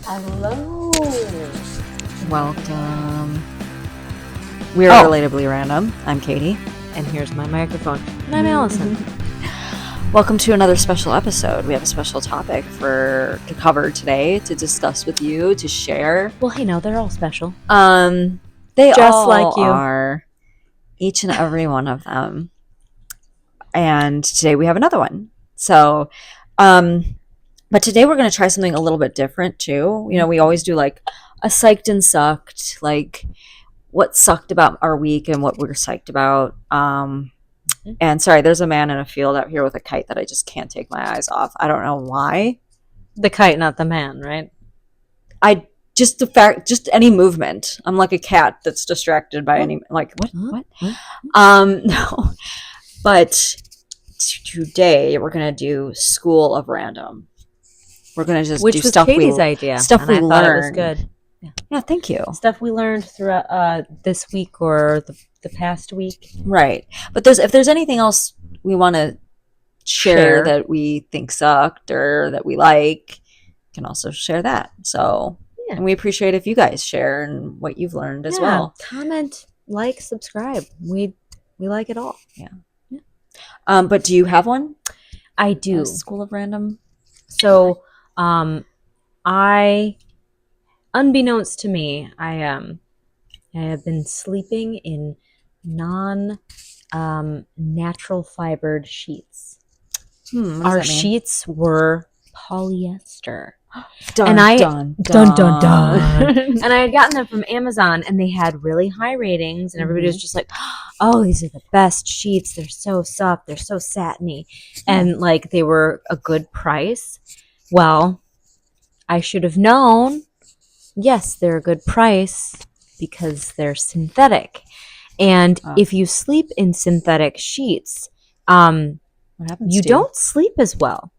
Hello. Welcome. We're Relatably Random. I'm Katie. And here's my microphone. And I'm Allison. Welcome to another special episode. We have a special topic to cover today, to discuss with you, to share. Well, hey, no, they're all special. They Just all like you. are. Each and every one of them. And today we have another one. So, but today we're going to try something a little bit different too. You know, we always do like a psyched and sucked, like what sucked about our week and what we're psyched about. And sorry, there's a man in a field out here with a kite that I just can't take my eyes off. I don't know why. The kite, not the man, right? Just any movement. I'm like a cat that's distracted by any, like, what? No. But today we're going to do School of Random. We're going to just do stuff Katie's idea. Stuff we learned. It was good. Yeah, thank you. Stuff we learned throughout this week or the past week. Right. But if there's anything else we want to share that we think sucked or that we like, can also share that. So, yeah. And we appreciate if you guys share and what you've learned as well. Comment, like, subscribe. We like it all. Yeah. But do you have one? I do. School of Random. So, unbeknownst to me, I have been sleeping in natural fibered sheets. Our sheets were polyester. Dun. And I had gotten them from Amazon, and they had really high ratings, and everybody was just like, oh, these are the best sheets. They're so soft. They're so satiny. And like, they were a good price. Well, I should have known. Yes, they're a good price because they're synthetic. And if you sleep in synthetic sheets, what happens? You don't sleep as well.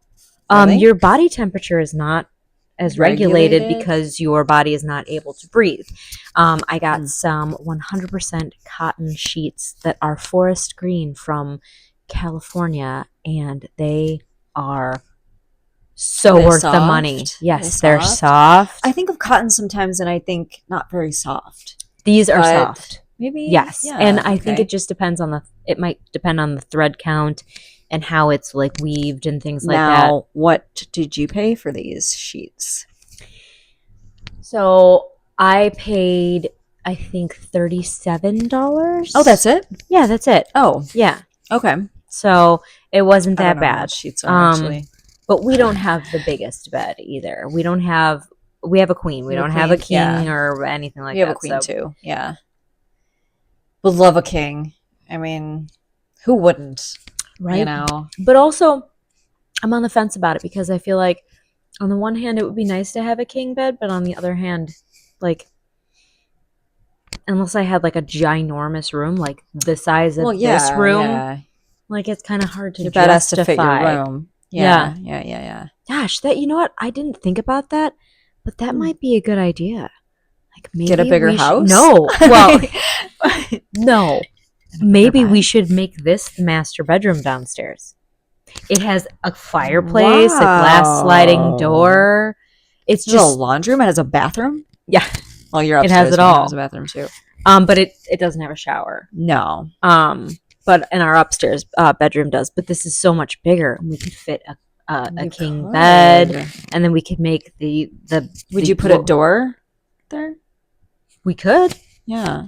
Really? Your body temperature is not as regulated because your body is not able to breathe. I got some 100% cotton sheets that are forest green from California, and they are so worth the money. Yes, they're soft. I think of cotton sometimes and I think not very soft. These are soft. Maybe. Yes. Yeah, and I think it just depends on it might depend on the thread count and how it's like weaved and things like that. Now, what did you pay for these sheets? So I paid, I think, $37. Oh, that's it? Yeah, that's it. Oh. Yeah. Okay. So it wasn't that bad. Sheets are actually. But we don't have the biggest bed either. We have a queen. We don't have a king or anything like that. We have a queen too. Yeah. Would love a king. I mean, who wouldn't? Right. You know. But also, I'm on the fence about it because I feel like on the one hand, it would be nice to have a king bed, but on the other hand, like, unless I had like a ginormous room, like the size of this room, like it's kind of hard to your bed has to fit your room. Yeah. Gosh, you know what? I didn't think about that, but that might be a good idea. Like maybe get a bigger house? No. Well, no. Maybe we should make this the master bedroom downstairs. It has a fireplace, a glass sliding door. It's just a laundry room. It has a bathroom. Yeah. Well, you're upstairs. It has it all. It has a bathroom too. But it doesn't have a shower. No. But in our upstairs bedroom does. But this is so much bigger. We could fit a king bed, and then we could make the. Would you put a door there? We could. Yeah.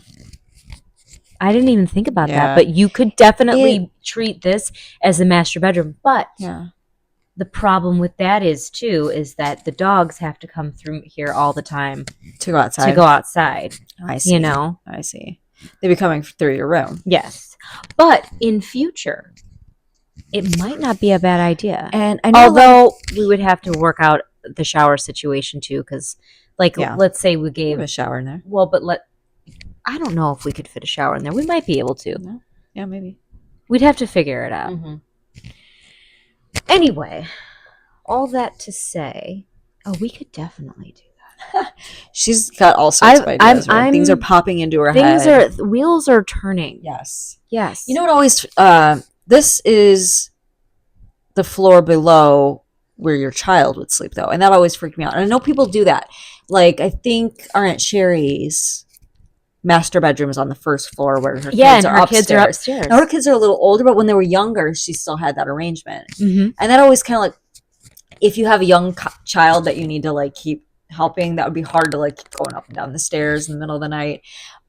I didn't even think about that, but you could definitely treat this as the master bedroom. But the problem with that is that the dogs have to come through here all the time to go outside. I see. You know, I see. They'd be coming through your room. Yes, but in future, it might not be a bad idea. And I know, although we would have to work out the shower situation too, because let's say we gave a shower in there. Well, but I don't know if we could fit a shower in there. We might be able to. No? Yeah, maybe. We'd have to figure it out. Mm-hmm. Anyway, all that to say, we could definitely do that. She's got all sorts of ideas. Things are popping into her head. Wheels are turning. Yes. Yes. You know what always... this is the floor below where your child would sleep, though. And that always freaked me out. And I know people do that. Like, I think our Aunt Sherry's master bedroom is on the first floor where her kids are upstairs. Kids are upstairs. Now, her kids are a little older, but when they were younger, she still had that arrangement. Mm-hmm. And that always kind of like, if you have a young child that you need to like keep helping, that would be hard to like keep going up and down the stairs in the middle of the night.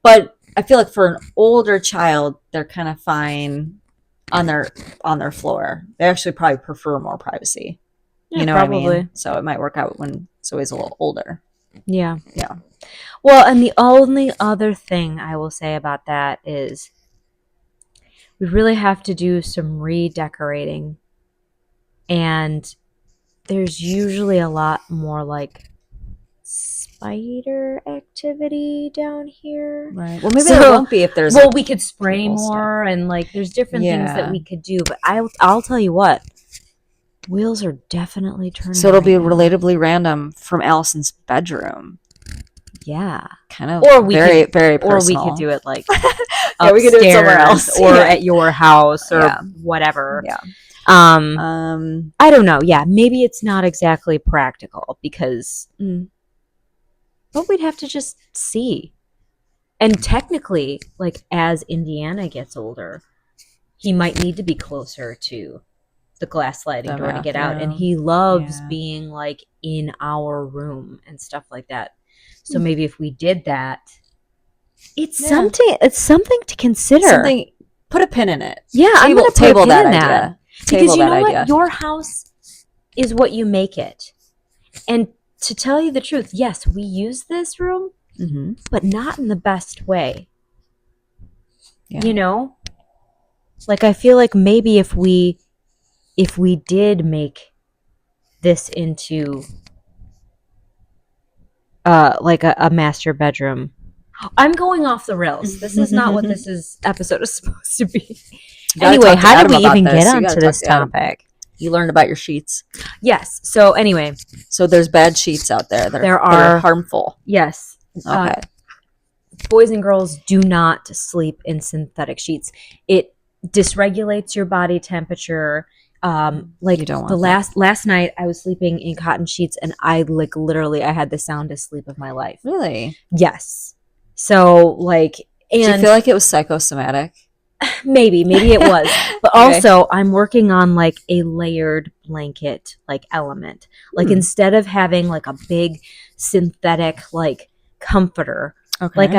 But I feel like for an older child, they're kind of fine on their floor. They actually probably prefer more privacy. Yeah, you know probably. what I mean? So it might work out when Zoe's a little older. Yeah. Yeah. Well, and the only other thing I will say about that is we really have to do some redecorating. And there's usually a lot more like spider activity down here. Right. Well, maybe there won't be if there's. Well, like, we could spray more and like there's different things that Yeah. we could do. But I'll tell you what, wheels are definitely turning. So it'll be right now. relatively random from Allison's bedroom. Yeah. Kind of. Or very personal. Or we could do it like Yeah, we could do it somewhere else. or Yeah. at your house or Yeah. whatever. Yeah. I don't know. Yeah, maybe it's not exactly practical because, but we'd have to just see. And technically, like as Indiana gets older, he might need to be closer to the glass sliding door to get out, and he loves being like in our room and stuff like that. So maybe if we did that, it's something. It's something to consider. Put a pin in it. Yeah, I'm gonna table put a pin that in idea. that. Table Because you that know idea. what? Your house is what you make it. And to tell you the truth, yes, we use this room, but not in the best way. Yeah. You know? Like I feel like maybe if we did make this into like a master bedroom. I'm going off the rails. This is not what this episode is supposed to be. Anyway, how did we even get onto this topic? You learned about your sheets. Yes. So anyway. So there's bad sheets out there that There are are harmful. Yes. Okay. Boys and girls do not sleep in synthetic sheets. It dysregulates your body temperature. Like You don't want the that. last night I was sleeping in cotton sheets and I like literally I had the soundest sleep of my life. Really? Yes. So like Do you and feel like it was psychosomatic? maybe it was. But Okay. also I'm working on like a layered blanket like element. Like instead of having like a big synthetic like comforter, Okay. like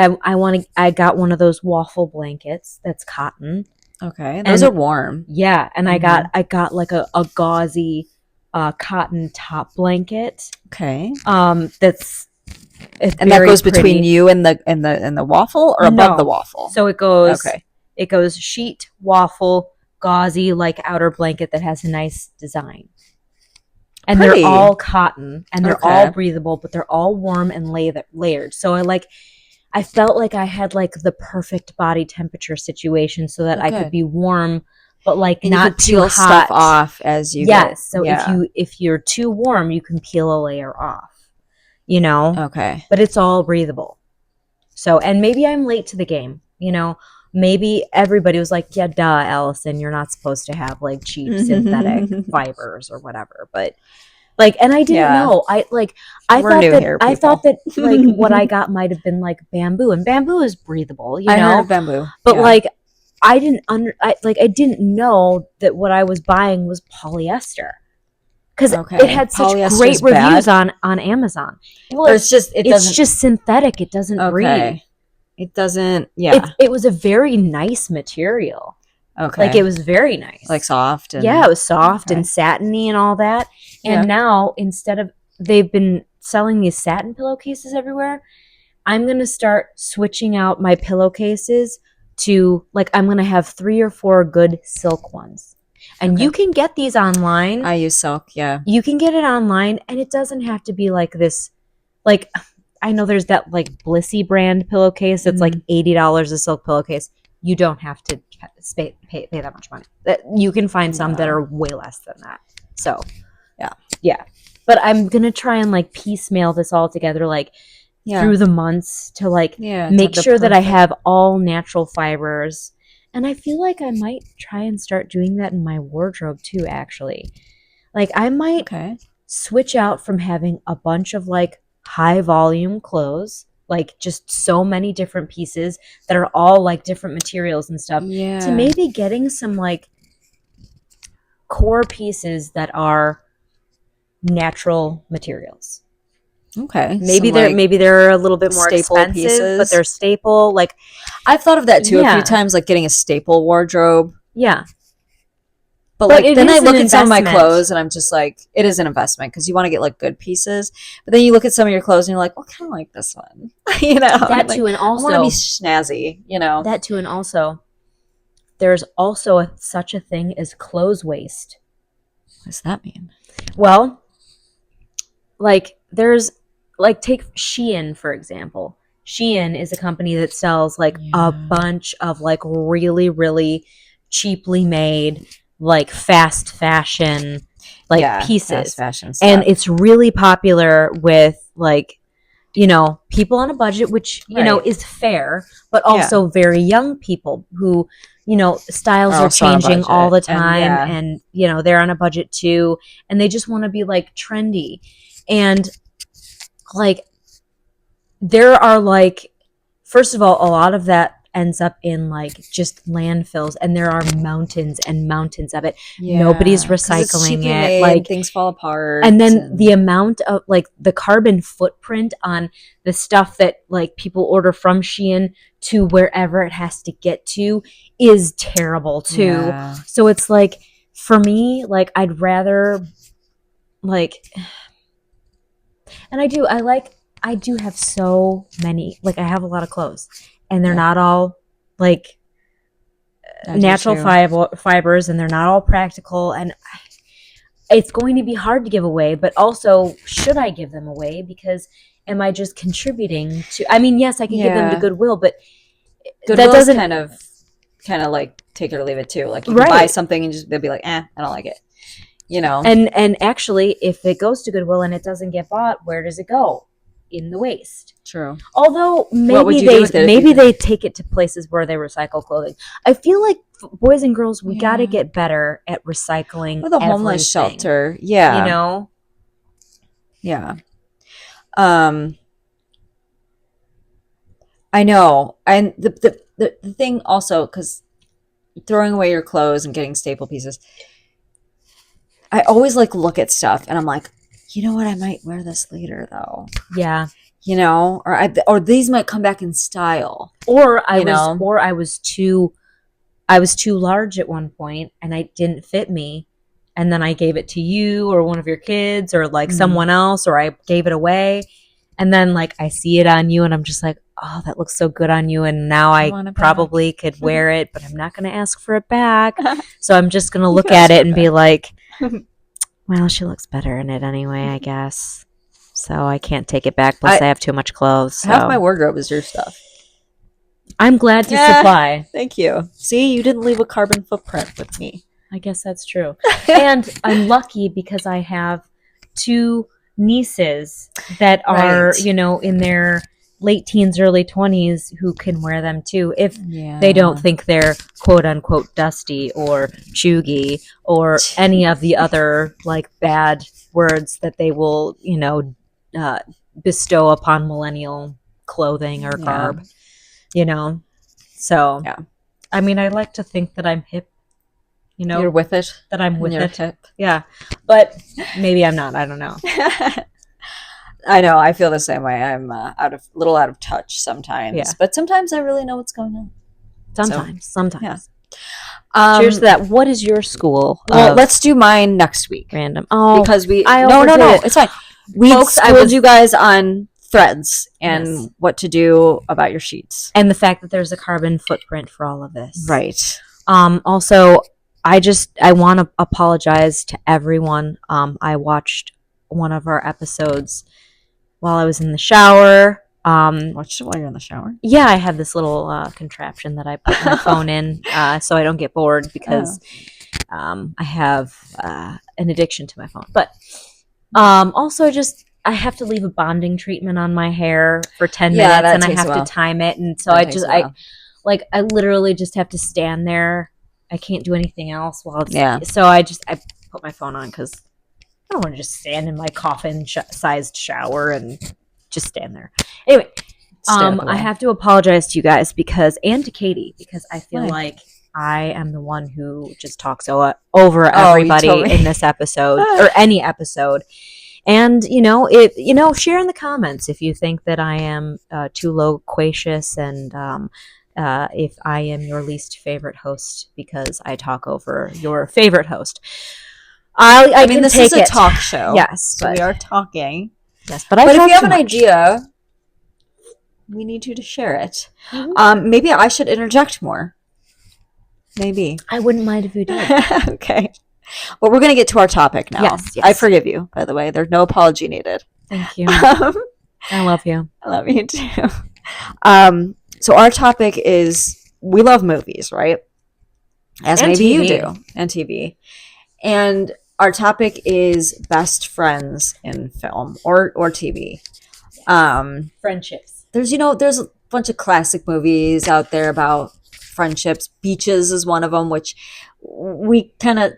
I got one of those waffle blankets that's cotton. Okay. Those are warm. Yeah, and I got like a gauzy cotton top blanket. Okay. That's And that goes between you and the waffle or above the waffle? So it goes Okay. It goes sheet, waffle, gauzy like outer blanket that has a nice design. And Pretty. they're all cotton and they're Okay. all breathable, but they're all warm and layered. So I felt like I had like the perfect body temperature situation so that I could Good. be warm, but like And not you could too peel hot. stuff off as you Yes. go. So if you're too warm, you can peel a layer off, you know, Okay. but it's all breathable. So, and maybe I'm late to the game, you know, maybe everybody was like, yeah, duh, Allison, you're not supposed to have like cheap synthetic fibers or whatever. But like, and I didn't know. I We're new here, thought that like what I got might have been like bamboo, and bamboo is breathable, you know. I heard of bamboo. But like I didn't know that what I was buying was polyester. Because it had such great reviews on Amazon. Well, it's just synthetic. It doesn't breathe. It doesn't. Yeah. It was a very nice material. Okay. Like it was very nice. Like soft. And, yeah, it was soft and satiny and all that. And now instead of they've been selling these satin pillowcases everywhere, I'm gonna start switching out my pillowcases to like I'm gonna have 3 or 4 good silk ones. And you can get these online. I use silk, yeah. You can get it online, and it doesn't have to be like this. Like, I know there's that like Blissy brand pillowcase that's like $80 a silk pillowcase. You don't have to pay that much money. You can find some that are way less than that. So, yeah. But I'm gonna try and like piecemeal this all together, like through the months to like make sure that I have all natural fibers. And I feel like I might try and start doing that in my wardrobe too, actually. Like I might Okay. switch out from having a bunch of like high volume clothes, like just so many different pieces that are all like different materials and stuff, to Yeah. maybe getting some like core pieces that are natural materials. Okay. Maybe Some, they're like, maybe they're a little bit more staple expensive, but pieces. they're staple. Like I've thought of that too a few Yeah. times, like getting a staple wardrobe. yeah, But But like it then I is an look at some of my investment. clothes and I'm just like, it is an investment because you want to get like good pieces. But then you look at some of your clothes and you're like, well, kind of like this one, you know. that Like, too, and I want to also be snazzy, you know. that too, and also there's also such a thing as clothes waste. What does that mean? Well, like there's like take Shein for example. Shein is a company that sells like a bunch of like really really cheaply made like fast fashion like Yeah, pieces, fast fashion stuff. and it's really popular with like people on a budget, which Right. is fair, but also very young people who styles Are are also on a changing all the budget, and time, yeah. and they're on a budget too, and they just want to be like trendy, and like there are like, first of all, a lot of that ends up in like just landfills, and there are mountains and mountains of it. Nobody's 'Cause it's recycling cheaply it, made, like, things fall apart, and then the amount of like the carbon footprint on the stuff that like people order from Shein to wherever it has to get to is terrible too. Yeah. So it's like, for me, like I'd rather like, and I do have so many, like I have a lot of clothes, and they're not all like natural fibers, and they're not all practical, and it's going to be hard to give away, but also, should I give them away? Because am I just contributing to, I mean, yes, I can give them to Goodwill, but Goodwill that doesn't kind of like take it or leave it too. Like you can buy something and just they'll be like, I don't like it. You know. And actually, if it goes to Goodwill and it doesn't get bought, where does it go? In the waste. True. Although maybe they take it to places where they recycle clothing. I feel like boys and girls, we got to get better at recycling. With a homeless shelter, yeah, yeah. I know, and the thing also, because throwing away your clothes and getting staple pieces, I always like look at stuff and I'm like, you know what, I might wear this later though. Yeah. You know, or these might come back in style. Or I was too large at one point and it didn't fit me, and then I gave it to you or one of your kids or like someone else, or I gave it away, and then like I see it on you and I'm just like, oh, that looks so good on you, and now I probably could wear it, but I'm not going to ask for it back. So I'm just going to look at it and be like, well, she looks better in it anyway, I guess. So I can't take it back. Plus, I have too much clothes. So. Half my wardrobe is your stuff. I'm glad to supply. Thank you. See, you didn't leave a carbon footprint with me. I guess that's true. And I'm lucky because I have 2 nieces that are, in their late teens, early 20s, who can wear them too, if they don't think they're quote unquote dusty or chuggy or any of the other like bad words that they will, bestow upon millennial clothing or garb, So, I mean, I like to think that I'm hip, you're with it, that I'm with it. Hip. Yeah, but maybe I'm not. I don't know. I know. I feel the same way. I'm a little out of touch sometimes, but sometimes I really know what's going on. Sometimes. Yeah. Cheers to that. What is your school? Well, let's do mine next week. Random. Oh, because no, it. It's fine. We schooled you guys on threads and what to do about your sheets, and the fact that there's a carbon footprint for all of this. Right. Also, I want to apologize to everyone. I watched one of our episodes while I was in the shower. Watched it while you're in the shower? Yeah, I have this little contraption that I put my phone in so I don't get bored, because I have an addiction to my phone. But also, I have to leave a bonding treatment on my hair for 10 minutes, and I have to time it. And so I literally just have to stand there. I can't do anything else while it's, so I put my phone on because don't want to just stand in my coffin-sized shower and just stand there. Anyway, I have to apologize to you guys and to Katie, because I feel like I am the one who just talks over everybody in this episode or any episode. And share in the comments if you think that I am too loquacious, and if I am your least favorite host because I talk over your favorite host. I mean, this is a talk show. Yes, so we are talking. Yes, but if you have an idea, we need you to share it. Mm-hmm. Maybe I should interject more. Maybe. I wouldn't mind if you did. Okay. Well, we're going to get to our topic now. Yes. I forgive you, by the way. There's no apology needed. Thank you. I love you. I love you too. So our topic is, we love movies, right? As maybe TV. You do. And TV. And our topic is best friends in film or TV. Friendships. There's a bunch of classic movies out there about friendships. Beaches is one of them, which we kind of...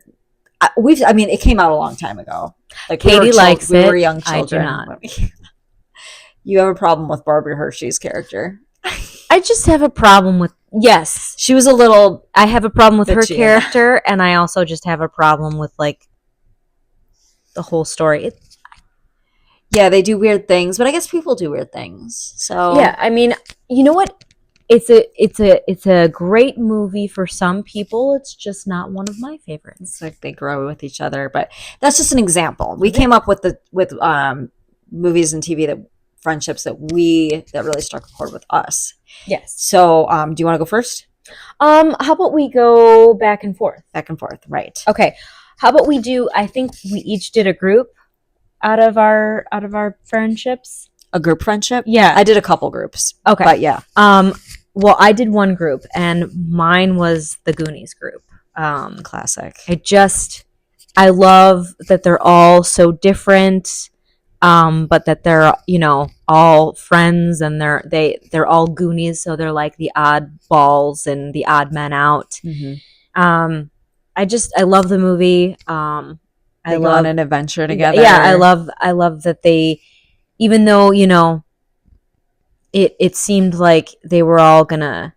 it came out a long time ago. Like, Katie likes it. We were young children. I do not. You have a problem with Barbara Hershey's character. I just have a problem with... Yes. She was a little... I have a problem with her character, and I also just have a problem with, like, the whole story. Yeah, they do weird things, but I guess people do weird things. So yeah, I mean, you know what? It's a great movie for some people. It's just not one of my favorites. It's like they grow with each other, but that's just an example. We came up with movies and TV friendships that really struck a chord with us. Yes. So, do you want to go first? How about we go back and forth? Back and forth, right? Okay. How about we do? I think we each did a group out of our friendships. A group friendship? Yeah, I did a couple groups. Okay, but yeah. Well, I did one group, and mine was the Goonies group. Classic. I love that they're all so different, but that they're all friends, and they're all Goonies, so they're like the odd balls and the odd men out. Mm-hmm. I love the movie. They go on an adventure together. Yeah, I love that they, even though it seemed like they were all gonna,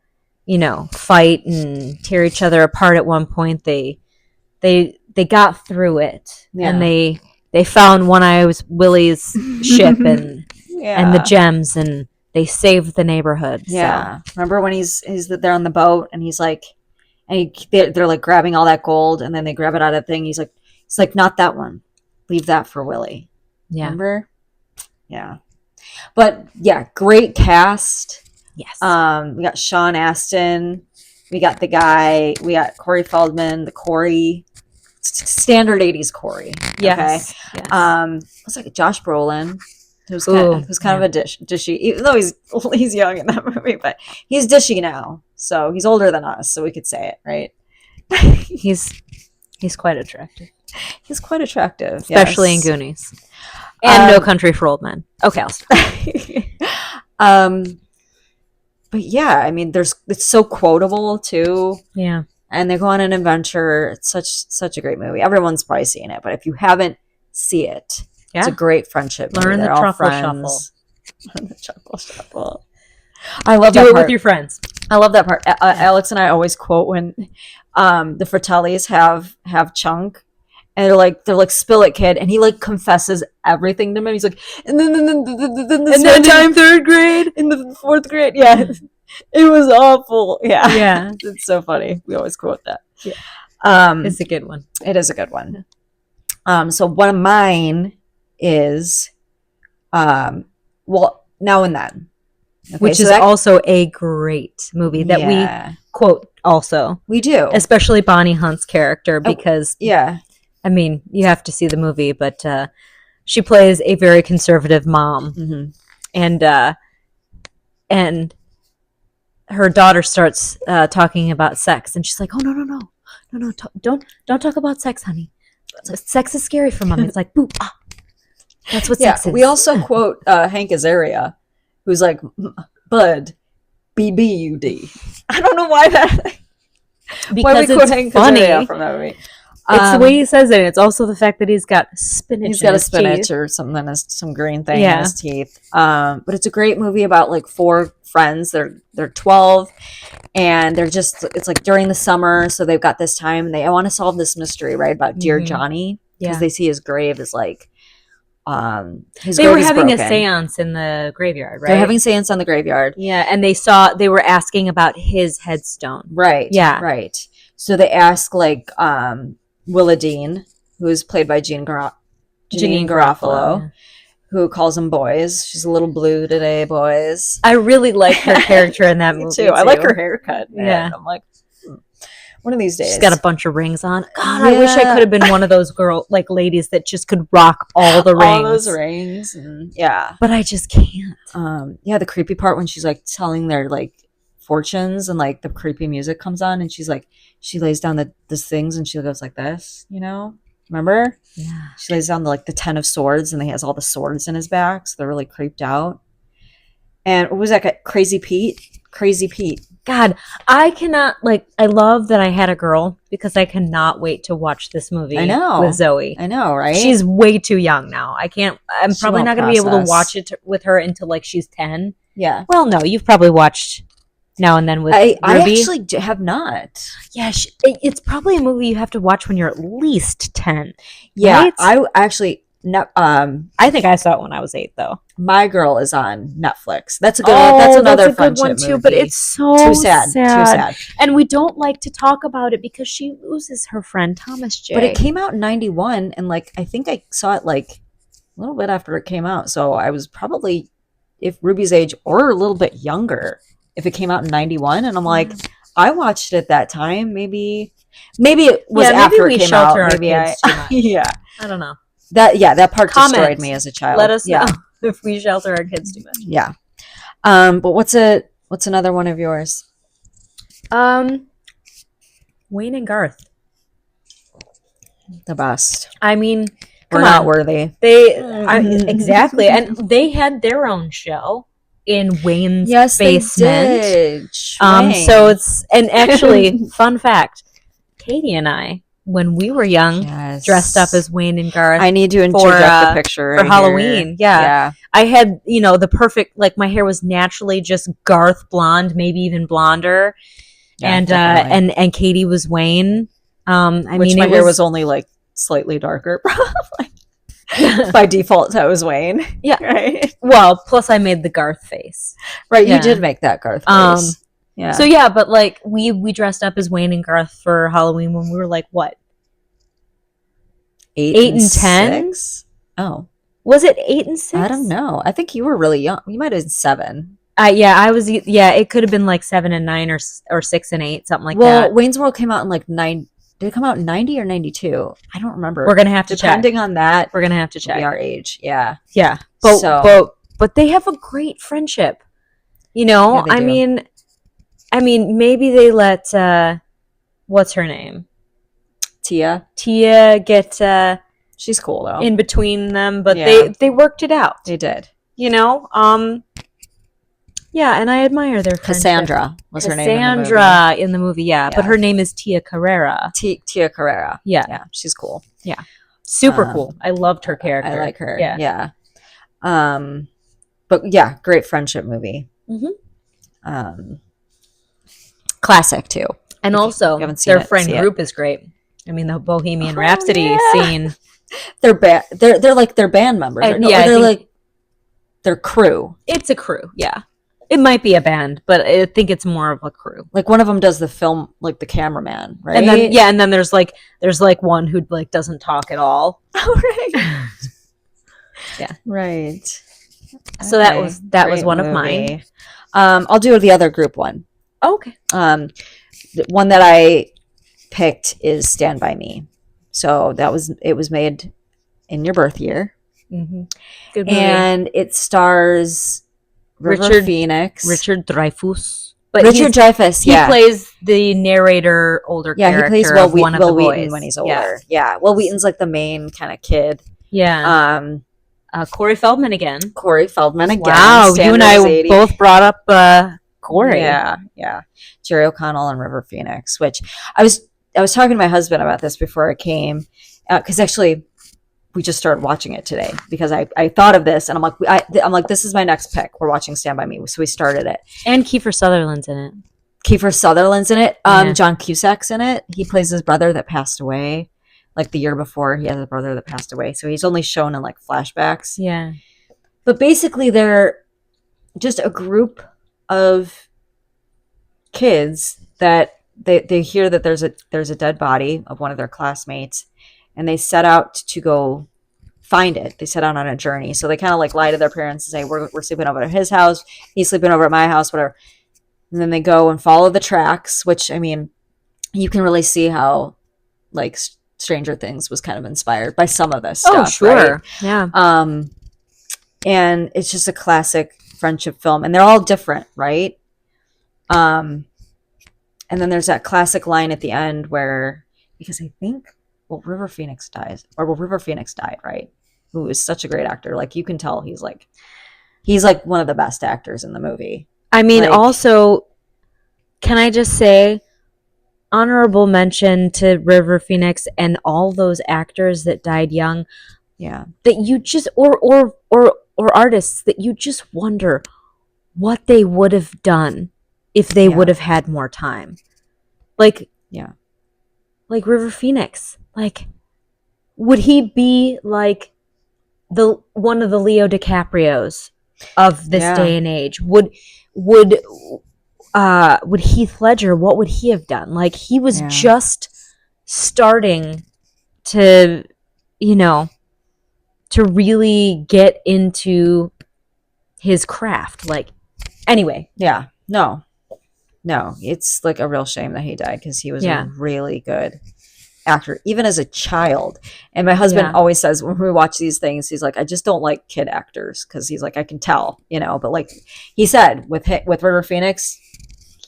fight and tear each other apart at one point. They got through it, and they found One-Eye Willie's ship and the gems, and they saved the neighborhood. Yeah, so. Remember when he's there on the boat, and he's like, they're like grabbing all that gold, and then they grab it out of the thing. He's like, not that one. Leave that for Willie. Yeah. Remember? Yeah. But yeah, great cast. Yes. We got Sean Astin. We got the guy. We got Corey Feldman. The Corey, standard '80s Corey. Yes. Okay. Yes. It's like Josh Brolin, who's kind of a dishy, even though he's young in that movie, but he's dishy now. So he's older than us, so we could say it, right? He's quite attractive. He's quite attractive, especially in Goonies. And No Country for Old Men. Okay, I'll stop. But yeah, I mean, it's so quotable too. Yeah, and they go on an adventure. It's such a great movie. Everyone's probably seen it, but if you haven't, see it. Yeah. It's a great friendship movie. Learn the truffle shuffle. Learn the truffle shuffle. I love that part. Do it with your friends. I love that part. Alex and I always quote when the Fratellis have Chunk. And they're like, spill it, kid. And he like confesses everything to him. He's like, and then time third grade, in the fourth grade. Yeah. It was awful. Yeah. Yeah. It's so funny. We always quote that. Yeah. It's a good one. It is a good one. So one of mine is Now and Then. Okay, which is also a great movie that we quote also. We do. Especially Bonnie Hunt's character, because I mean, you have to see the movie, but she plays a very conservative mom, mm-hmm. And her daughter starts talking about sex, and she's like, "Oh no, don't talk about sex, honey. Sex is scary for mom." It's like, "Boop, that's what sex is." We also quote Hank Azaria, who's like, "Bud, BBUD." I don't know why that. Because why we quote Hank Azaria from that movie. It's the way he says it. It's also the fact that he's got spinach. He's got a spinach teeth. or something, some green thing in his teeth. But it's a great movie about like 4 friends. They're 12, and it's like during the summer, so they've got this time, and they want to solve this mystery, right, about Dear Johnny, because they see his grave is like they were having a seance in the graveyard, right? They're having a seance on the graveyard. Yeah, and they were asking about his headstone. Right. Yeah. Right. So they ask like Willa Dean, who is played by Janine Garofalo, who calls them boys. She's a little blue today, boys. I really like her character in that movie too. I like her haircut, man. Yeah. I'm like, one of these days. She's got a bunch of rings on. God, I wish I could have been one of those ladies that just could rock all the rings. All those rings. And, but I just can't. The creepy part when she's like telling their like fortunes and like the creepy music comes on and she's like, she lays down the things and she goes like this, you know? Remember? Yeah. She lays down the 10 of swords and he has all the swords in his back. So they're really creeped out. And what was that guy? Crazy Pete. God, I cannot, I love that I had a girl because I cannot wait to watch this movie with Zoe. I know, right? She's way too young now. I'm probably not going to be able to watch it with her until she's 10. Yeah. Well, no, you've probably watched Now and Then with Ruby. I actually have not. Yeah, it's probably a movie you have to watch when you're at least 10. Yeah, right? I actually... No, I think I saw it when I was 8, though. My Girl is on Netflix. That's a good. That's another friendship one too. Movie. But it's so too sad. Too sad. And we don't like to talk about it because she loses her friend Thomas J. But it came out in 91, and I think I saw it a little bit after it came out. So I was probably, if Ruby's age or a little bit younger, if it came out in 91, and I'm like, I watched it at that time. Maybe it was after it came out. Maybe too much. Yeah. I don't know. That part destroyed me as a child. Let us know if we shelter our kids too much. Yeah. But what's another one of yours? Wayne and Garth. The best. I mean, we're not worthy. Exactly. And they had their own show in Wayne's basement. They did. So and actually, fun fact, Katie and I, when we were young, dressed up as Wayne and Garth. I need to interject the picture for Halloween. Yeah. I had, the perfect, my hair was naturally just Garth blonde, maybe even blonder. Yeah, and Katie was Wayne. My hair was only slightly darker, probably. By default, I was Wayne. Yeah. Right. Well, plus I made the Garth face. Right. Yeah. You did make that Garth face. Yeah. So but we dressed up as Wayne and Garth for Halloween when we were what? 8 and 10? 6? Oh. Was it 8 and 6? I don't know. I think you were really young. You might have been 7. I was. Yeah, it could have been 7 and 9 or 6 and 8, something like that. Well, Wayne's World came out in 9. Did it come out in 90 or 92? I don't remember. We're gonna have to check. Depending on that, we're gonna have to check. Be our age. Yeah. Yeah. But they have a great friendship. Yeah, I mean, maybe they let what's her name? Tia get she's cool though. In between them, but they worked it out. They did. Yeah, and I admire their friendship. Cassandra was her name in the movie. Yeah, but her name is Tia Carrera. Tia Carrera. Yeah. Yeah, she's cool. Yeah. Super cool. I loved her character. I like her. Yeah. But yeah, great friendship movie. Mm-hmm. Classic too. And also their friend group is great. I mean, the Bohemian Rhapsody scene. They're their band members. They're their crew. It's a crew, yeah. It might be a band, but I think it's more of a crew. One of them does the film, the cameraman, right? And then there's one who doesn't talk at all. Oh, right. Yeah. Right. So that was one of mine. I'll do the other group one. Okay. The one that I picked is Stand By Me. So it was made in your birth year. Mm-hmm. Good movie. And it stars Richard Dreyfuss. Dreyfuss, he plays the older character. Yeah, he plays Will Wheaton when he's older. Yeah. Will Wheaton's the main kind of kid. Yeah. Corey Feldman again. Wow, you and I both brought up Corey. Yeah. Jerry O'Connell and River Phoenix, which I was I was talking to my husband about this before I came, because actually we just started watching it today because I thought of this and I'm like, this is my next pick. We're watching Stand By Me, so we started it. And Kiefer Sutherland's in it. Kiefer Sutherland's in it. Yeah. John Cusack's in it. He plays his brother that passed away. Like the year before, he has a brother that passed away, so he's only shown in like flashbacks. Yeah. But basically, they're just a group of kids that they hear that there's a dead body of one of their classmates, and they set out to go find it. They set out on a journey. So they kind of like lie to their parents and say, we're sleeping over at his house, he's sleeping over at my house, whatever. And then they go and follow the tracks, which, I mean, you can really see how like Stranger Things was kind of inspired by some of this stuff. Oh, sure. Right? Yeah. And it's just a classic friendship film, and they're all different, right? And then there's that classic line at the end where, because I think, River Phoenix died, right? Who is such a great actor. Like, you can tell he's like one of the best actors in the movie. I mean, like, also, can I just say, honorable mention to River Phoenix and all those actors that died young. Yeah. That you just, or artists that you just wonder what they would have done if they would have had more time. Like, yeah. Like River Phoenix. Like, would he be like one of the Leo DiCaprios of this day and age? Would Heath Ledger, what would he have done? Like, he was just starting to, to really get into his craft. Like, anyway. Yeah. No, it's like a real shame that he died, because he was a really good actor, even as a child. And my husband always says when we watch these things, he's like, I just don't like kid actors, because he's like, I can tell, but like he said with River Phoenix,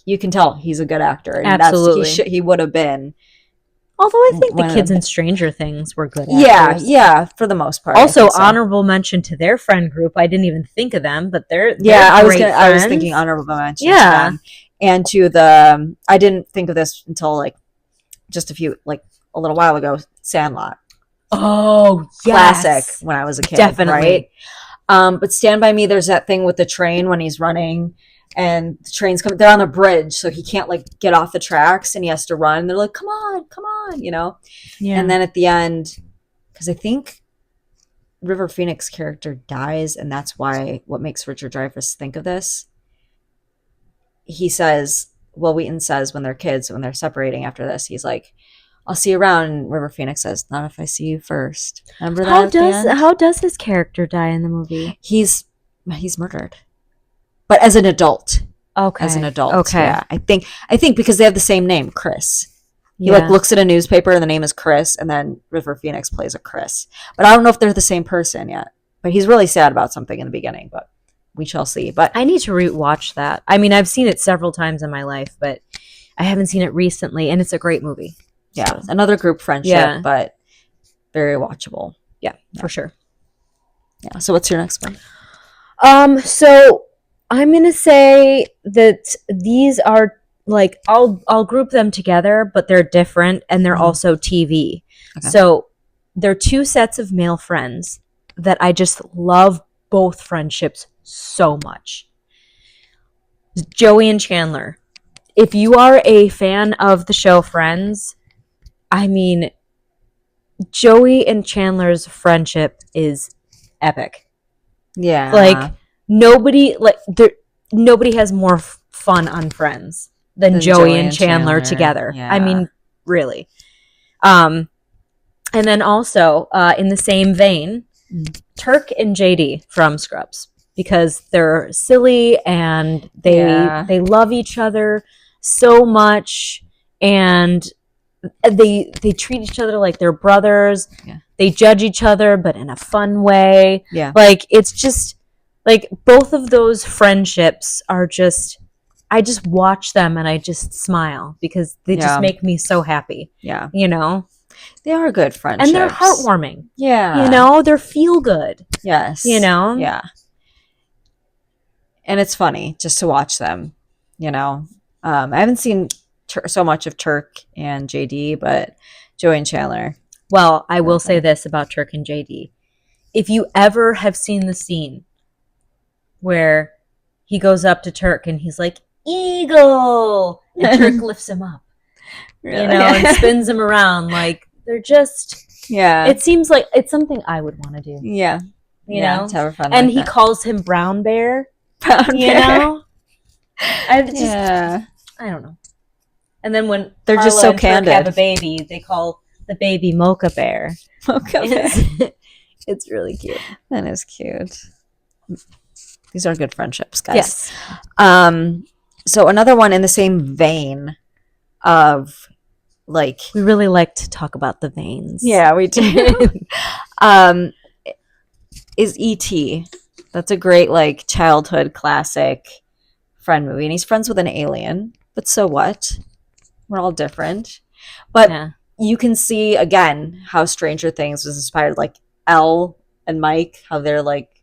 you can tell he's a good actor. And absolutely. He would have been. Although I think the kids in Stranger Things were good actors. Yeah, for the most part. Also, honorable mention to their friend group. I didn't even think of them, but they're I I was thinking honorable mention to them. And to I didn't think of this until like just a little while ago, Sandlot. Oh, yes. Classic when I was a kid. Definitely. Right? But Stand By Me, there's that thing with the train when he's running and the train's coming. They're on the bridge, so he can't like get off the tracks and he has to run. And they're like, come on. Yeah. And then at the end, because I think River Phoenix character dies, and that's what makes Richard Dreyfuss think of this. He says, Wheaton says when they're kids, when they're separating after this, he's like, I'll see you around. And River Phoenix says, not if I see you first. Remember that? How does his character die in the movie? He's murdered. But as an adult. Okay. As an adult. Okay. Yeah. I think because they have the same name, Chris. He looks at a newspaper and the name is Chris, and then River Phoenix plays a Chris. But I don't know if they're the same person yet. But he's really sad about something in the beginning, but we shall see. But I need to rewatch that. I mean, I've seen it several times in my life, but I haven't seen it recently, and it's a great movie. Yeah, so. Another group friendship, but very watchable. Yeah, for sure. Yeah. So what's your next one? So I'm gonna say that these are like I'll group them together, but they're different, and they're also TV. Okay. So they're two sets of male friends that I just love both friendships so much. Joey and Chandler. If you are a fan of the show Friends, I mean, Joey and Chandler's friendship is epic. Yeah. Like nobody has more fun on Friends than Joey and Chandler together. Yeah. I mean, really. And then also in the same vein, Turk and JD from Scrubs, because they're silly and they love each other so much, and they treat each other like they're brothers. Yeah. They judge each other, but in a fun way. Yeah. Like, it's just like both of those friendships are just, I just watch them and I just smile because they just make me so happy. Yeah. They are good friendships. And they're heartwarming. Yeah. They're feel good. Yes. Yeah. And it's funny just to watch them, I haven't seen so much of Turk and JD, but Joey and Chandler. Well, I will say this about Turk and JD. If you ever have seen the scene where he goes up to Turk and he's like, Eagle! And Turk lifts him up, Really? and spins him around. Like, they're just, it seems like it's something I would want to do. Yeah. You know? To have fun and like he that. calls him Brown Bear. Brown You Bear. know? I don't know. And then when they're Carla just so and Turk candid. have a baby, they call the baby Mocha Bear. Mocha Bear. It's really cute. That is cute. These are good friendships, guys. Yes. So another one in the same vein of like, we really like to talk about the veins. Yeah, we do. Is E.T. That's a great like childhood classic friend movie, and he's friends with an alien. But so what? We're all different. But you can see again how Stranger Things was inspired, like Elle and Mike, how they're like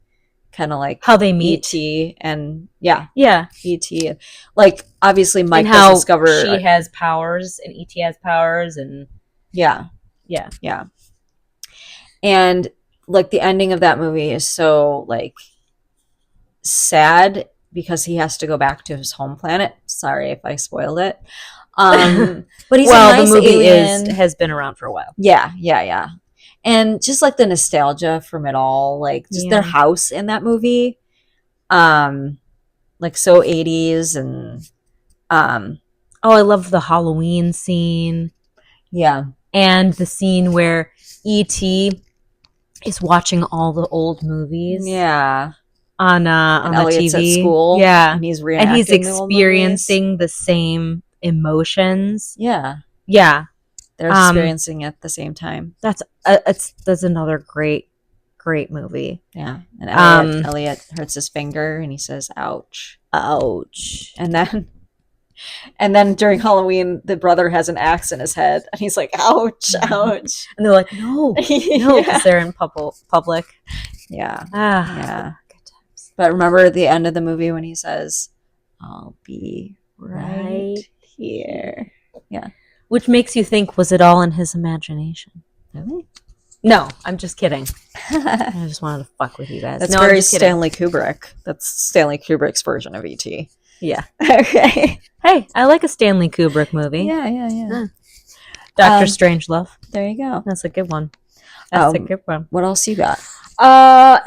kind of like how they meet. E.T. and E.T. Like obviously Mike and how does discover she has powers and E.T. has powers, and yeah. And like the ending of that movie is so like sad because he has to go back to his home planet. Sorry if I spoiled it. But he's a nice the movie alien. has been around for a while. Yeah. And just like the nostalgia from it all, like just their house in that movie, like so 80s and I love the Halloween scene. Yeah. And the scene where E.T. is watching all the old movies. Yeah. On the Elliot's TV. At school. Yeah. And he's experiencing the same emotions. Yeah. Yeah. They're experiencing it at the same time. That's another great movie. Yeah. And Elliot hurts his finger and he says, ouch. Ouch. And then during Halloween, the brother has an axe in his head and he's like, ouch, ouch. And they're like, no, because they're in public. Yeah. Yeah. Good times. But remember the end of the movie when he says, I'll be right here. Yeah. Which makes you think, was it all in his imagination? Really? No, I'm just kidding. I just wanted to fuck with you guys. That's very Stanley Kubrick. That's Stanley Kubrick's version of E.T. Yeah. Okay. Hey, I like a Stanley Kubrick movie. Yeah. Dr. Strangelove. There you go. That's a good one. That's a good one. What else you got?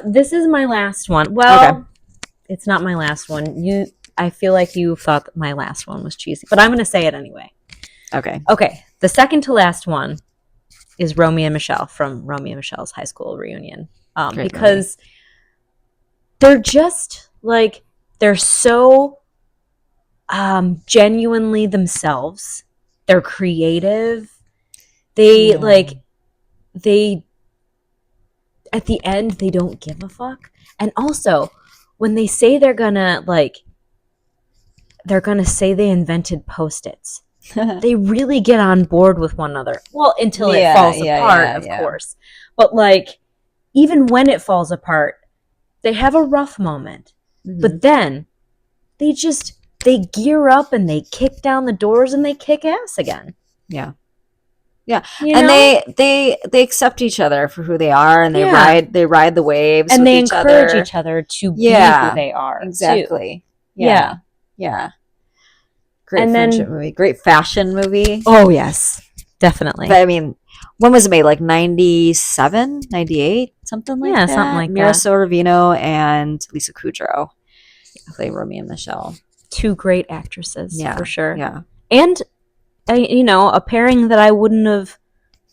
This is my last one. Well, it's not my last one. I feel like you thought that my last one was cheesy, but I'm going to say it anyway. Okay. The second to last one is Romeo and Michelle from Romeo and Michelle's high school reunion. Because they're just like, they're so genuinely themselves. They're creative. They at the end, they don't give a fuck. And also, when they say they're gonna say they invented Post-its, they really get on board with one another. Well, until it falls apart, of course. But like, even when it falls apart, they have a rough moment. Mm-hmm. But then they gear up and they kick down the doors and they kick ass again. Yeah. And they accept each other for who they are, and they ride the waves, and they encourage each other to be who they are. Exactly. Too. Yeah. Great friendship movie. Great fashion movie. Oh, yes. Definitely. But I mean, when was it made? Like 97, 98? Something like that? Yeah, something like Mira that. Sorvino and Lisa Kudrow play Romeo and Michelle. Two great actresses, for sure. Yeah. And, a pairing that I wouldn't have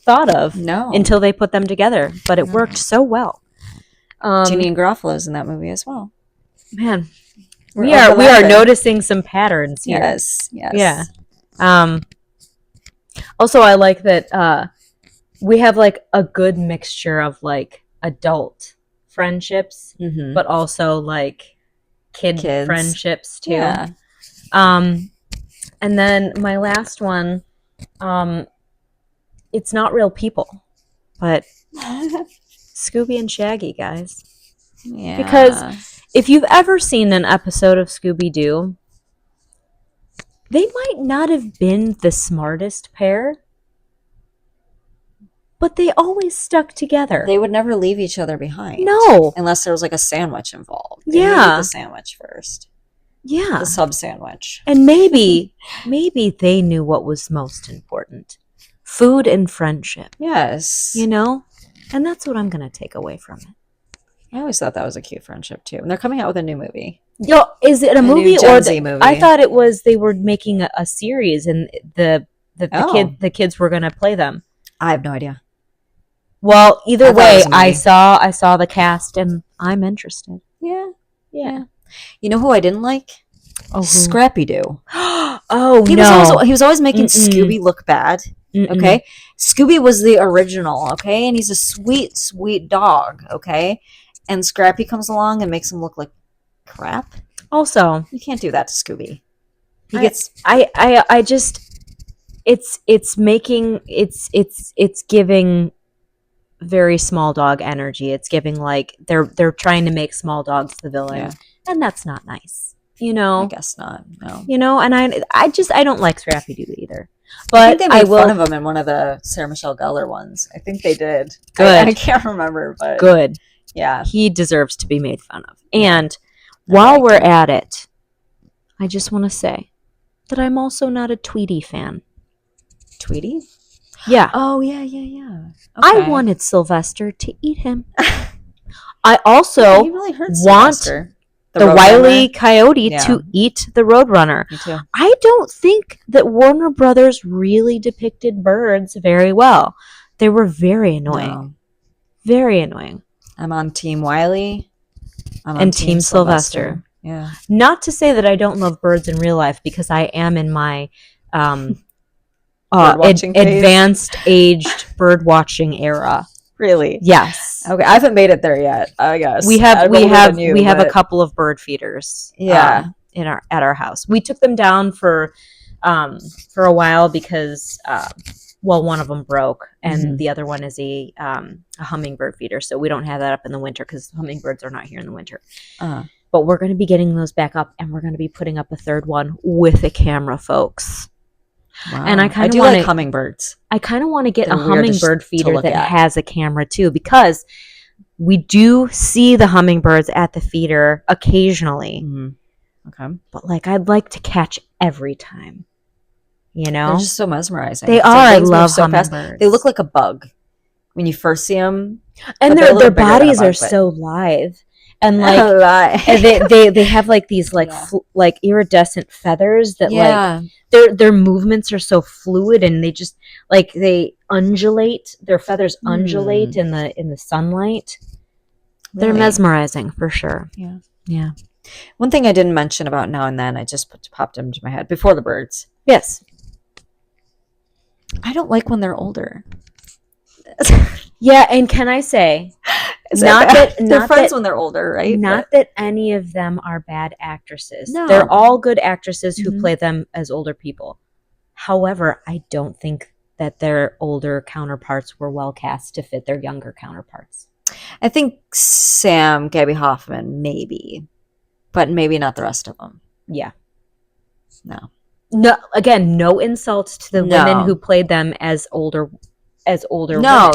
thought of until they put them together. But it worked so well. Jeannie and Garofalo's in that movie as well. Man. We are noticing some patterns here. Yes. Yeah. Also, I like that we have like a good mixture of like adult friendships, but also like kids friendships too. Yeah. And then my last one, it's not real people, but Scooby and Shaggy, guys. Yeah. Because if you've ever seen an episode of Scooby-Doo, They might not have been the smartest pair, but they always stuck together. They would never leave each other behind. No. Unless there was like a sandwich involved. They Yeah. would eat the sandwich first. Yeah. The sub sandwich. And maybe they knew what was most important. Food and friendship. Yes. You know? And that's what I'm going to take away from it. I always thought that was a cute friendship too. And they're coming out with a new movie. Yo, is it a movie new Gen or Z movie. I thought it was they were making a series and the kids were going to play them. I have no idea. Well, either way, I saw the cast and I'm interested. Yeah. Yeah. You know who I didn't like? Oh, Scrappy Doo. Oh, he no. He was always making Scooby look bad. Okay? Scooby was the original, okay? And he's a sweet, sweet dog, okay? And Scrappy comes along and makes him look like crap. Also, you can't do that to Scooby. It's giving very small dog energy. It's giving like they're trying to make small dogs the villain, and that's not nice. You know, I guess not. No, you know, and I don't like Scrappy Doo either. But I think they made fun of him in one of the Sarah Michelle Gellar ones. I think they did. Good. I can't remember, but good. Yeah, he deserves to be made fun of. And while we're at it, I just want to say that I'm also not a Tweety fan. Tweety? Yeah. Oh, yeah. Okay. I wanted Sylvester to eat him. I also want the Wile E. Coyote to eat the Roadrunner. Me too. I don't think that Warner Brothers really depicted birds very well. They were very annoying. No. Very annoying. I'm on Team Wiley. I'm on and Team Sylvester. Yeah. Not to say that I don't love birds in real life, because I am in my advanced aged bird watching era. Really? Yes. Okay, I haven't made it there yet. I guess we have a couple of bird feeders. Yeah. At our house, we took them down for a while because one of them broke and the other one is a hummingbird feeder, so we don't have that up in the winter because hummingbirds are not here in the winter. But we're going to be getting those back up, and we're going to be putting up a third one with a camera, folks. Wow. And I do like hummingbirds. I kind of want to get a hummingbird feeder that has a camera too, because we do see the hummingbirds at the feeder occasionally. Okay. But like, I'd like to catch every time. You know? They're just so mesmerizing. They are. I love hummingbirds. Fast. They look like a bug when you first see them. And their bodies are so lithe. And like they have like these like iridescent feathers that like their movements are so fluid, and they just like they undulate. Their feathers undulate in the sunlight. Really? They're mesmerizing for sure. Yeah. One thing I didn't mention about Now and Then, I just popped into my head before the birds. Yes. I don't like when they're older. Yeah, and can I say, they're friends when they're older, right? Not that any of them are bad actresses. No. They're all good actresses who play them as older people. However, I don't think that their older counterparts were well cast to fit their younger counterparts. I think Sam, Gabby Hoffman, maybe, but maybe not the rest of them. Yeah. No. Again, no insult to the women who played them as older women.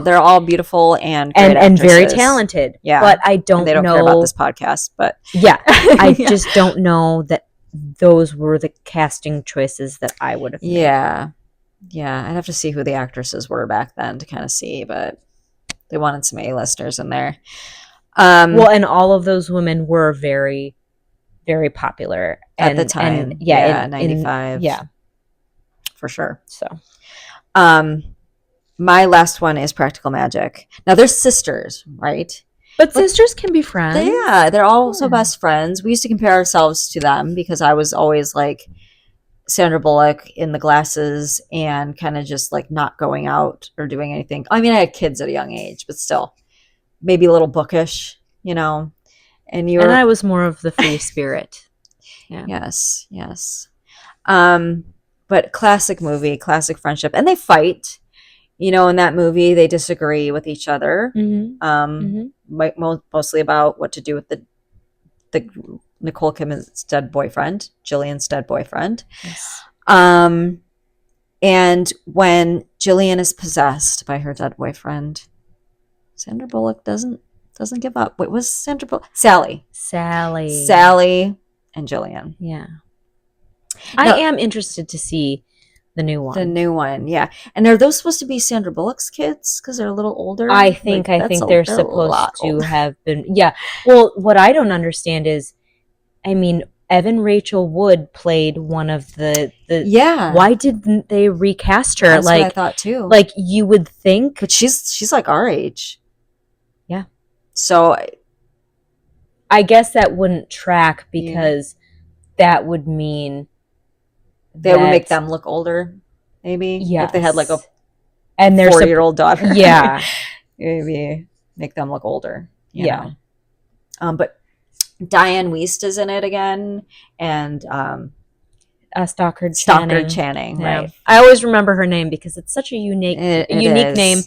They're all beautiful and great and very talented. Yeah, but I don't know. They don't care about this podcast, but I just don't know that those were the casting choices that I would have made. Yeah. I'd have to see who the actresses were back then to kind of see, but they wanted some A-listers in there. And all of those women were very, very popular at the time. 95. For sure. So, my last one is Practical Magic. Now, they're sisters, right? But sisters can be friends. They're also best friends. We used to compare ourselves to them because I was always like Sandra Bullock in the glasses and kind of just like not going out or doing anything. I mean, I had kids at a young age, but still maybe a little bookish, you know. And I was more of the free spirit. Yeah. Yes. But classic movie, classic friendship. And they fight. You know, in that movie, they disagree with each other, mostly about what to do with the Nicole Kidman's dead boyfriend, Jillian's dead boyfriend. Yes. And when Jillian is possessed by her dead boyfriend, Sandra Bullock doesn't give up. Wait, was Sandra Bullock? Sally and Jillian. Yeah. Now, I am interested to see the new one. Yeah. And are those supposed to be Sandra Bullock's kids because they're a little older? I think they're supposed to have been. Yeah. Well, what I don't understand is, I mean, Evan Rachel Wood played one of the. Yeah. Why didn't they recast her? That's what I thought too. Like you would think, but she's like our age. Yeah. So I guess that wouldn't track because that would mean that would make them look older. Maybe if they had like a 4-year-old daughter. Yeah. Maybe make them look older. You know? But Diane Wiest is in it again, and Stockard Channing, yeah. right? I always remember her name because it's such a unique name,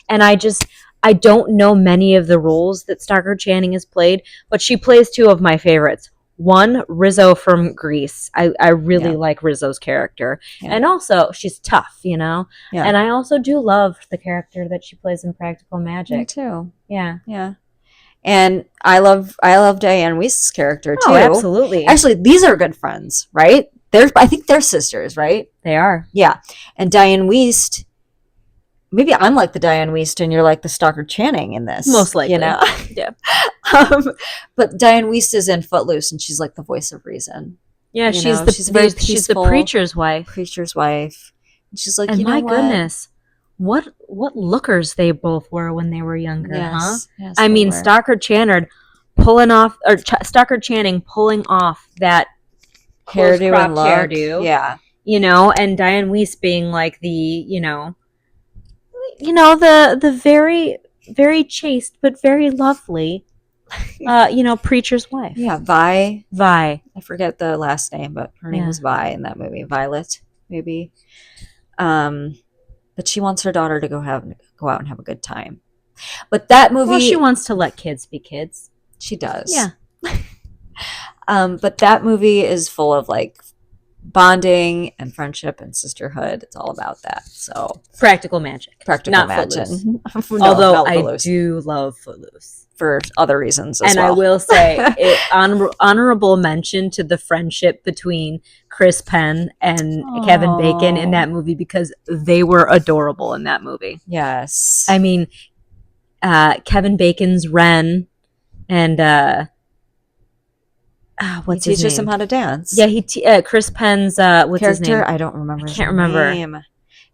and I don't know many of the roles that Stockard Channing has played, but she plays two of my favorites. One, Rizzo from Grease. I really like Rizzo's character, and also she's tough, you know. Yeah. And I also do love the character that she plays in Practical Magic. Me too. Yeah. And I love Diane Wiest's character too. Oh, absolutely. Actually, these are good friends, right? I think they're sisters, right? They are. Yeah. And Diane Wiest, maybe I'm like the Diane Wiest and you're like the Stockard Channing in this. Most likely. You know? Yeah. But Diane Wiest is in Footloose and she's like the voice of reason. Yeah, she's the preacher's wife. And she's like, and you know my goodness. What lookers they both were when they were younger, huh? Yes, I mean, Stockard Channing pulling off that hairdo, yeah, you know, and Diane Wiest being like the, you know, the very, very chaste but very lovely, preacher's wife. Yeah, Vi. I forget the last name, but her name was Vi in that movie. Violet, maybe. But she wants her daughter to go out and have a good time. But that movie... Well, she wants to let kids be kids. She does. Yeah. But that movie is full of, like, bonding and friendship and sisterhood. It's all about that. So Practical Magic. Not Footloose. No, although I do love Footloose. For other reasons as well. And I will say, honorable mention to the friendship between Chris Penn and Kevin Bacon in that movie because they were adorable in that movie. Yes. I mean, Kevin Bacon's Ren and what's his name? He teaches him how to dance. Yeah, Chris Penn's what's character? His name? I don't remember. I can't remember. Name.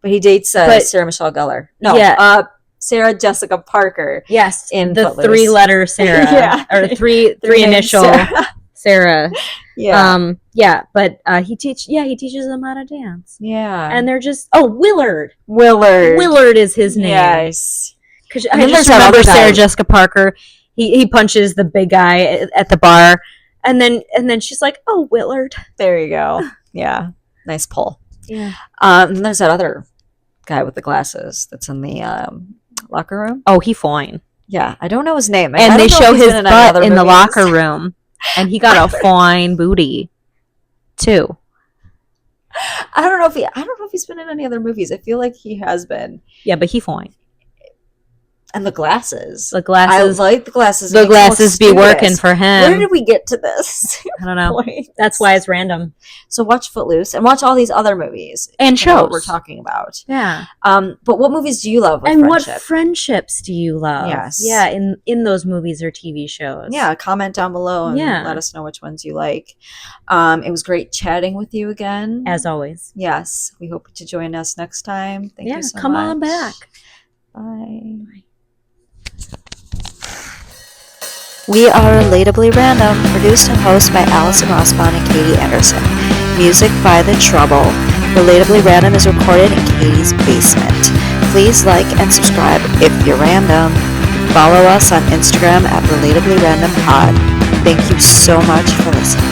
But he dates Sarah Michelle Gellar. No, Sarah Jessica Parker. Yes, in the Footloose. 3-letter Sarah, or three initial Sarah. Yeah, but he teaches them how to dance. Yeah, and they're just Willard. Willard is his name. Yes, because I just remember Sarah Jessica Parker. He punches the big guy at the bar, and then she's like, "Oh, Willard." There you go. Yeah, nice pull. Yeah. And there's that other guy with the glasses that's in the locker room. Oh, he fine. Yeah, I don't know his name. And they show his butt in the locker room, and he got a fine booty, too. I don't know if he's been in any other movies. I feel like he has been. Yeah, but he fine. And the glasses. I like the glasses. The glasses be working for him. Where did we get to this? I don't know. That's why it's random. So watch Footloose and watch all these other movies and shows we're talking about. Yeah. But what movies do you love with and friendship? What friendships do you love? Yes. Yeah, in those movies or TV shows. Yeah, comment down below and let us know which ones you like. It was great chatting with you again. As always. Yes. We hope to join us next time. Thank you so much. Come on back. Bye. We are Relatably Random, produced and hosted by Allison Rossbaum and Katie Anderson. Music by The Trouble. Relatably Random is recorded in Katie's basement. Please like and subscribe if you're random. Follow us on Instagram at Relatably Random Pod. Thank you so much for listening.